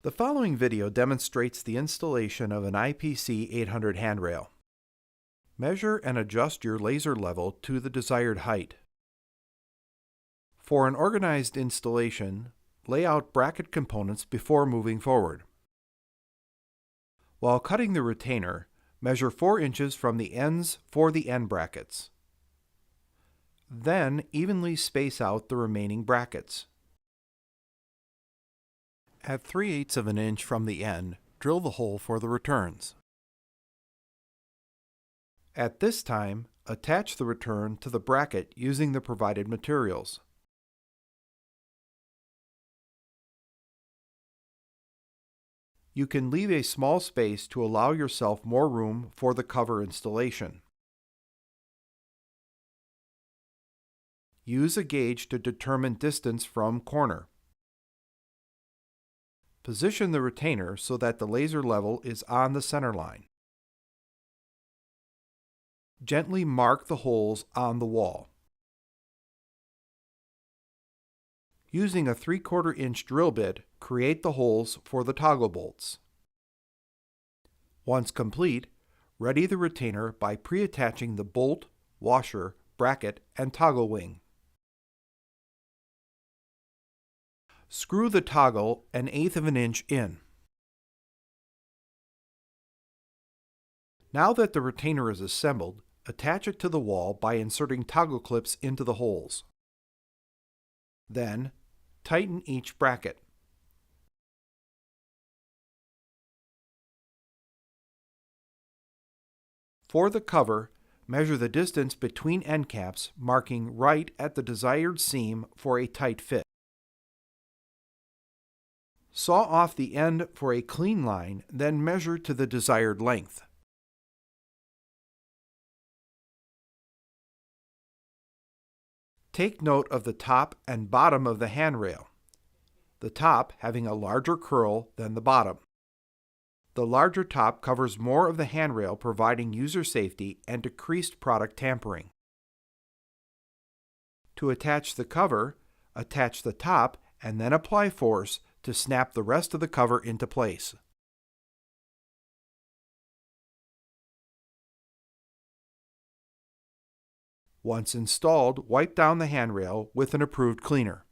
The following video demonstrates the installation of an IPC 800 handrail. Measure and adjust your laser level to the desired height. For an organized installation, lay out bracket components before moving forward. While cutting the retainer, measure 4 inches from the ends for the end brackets. Then evenly space out the remaining brackets. At 3/8 of an inch from the end, drill the hole for the returns. At this time, attach the return to the bracket using the provided materials. You can leave a small space to allow yourself more room for the cover installation. Use a gauge to determine distance from corner. Position the retainer so that the laser level is on the center line. Gently mark the holes on the wall. Using a 3/4 inch drill bit, create the holes for the toggle bolts. Once complete, ready the retainer by pre-attaching the bolt, washer, bracket, and toggle wing. Screw the toggle 1/8 of an inch in. Now that the retainer is assembled, attach it to the wall by inserting toggle clips into the holes. Then, tighten each bracket. For the cover, measure the distance between end caps, marking right at the desired seam for a tight fit. Saw off the end for a clean line, then measure to the desired length. Take note of the top and bottom of the handrail, the top having a larger curl than the bottom. The larger top covers more of the handrail, providing user safety and decreased product tampering. To attach the cover, attach the top and then apply force to snap the rest of the cover into place. Once installed, wipe down the handrail with an approved cleaner.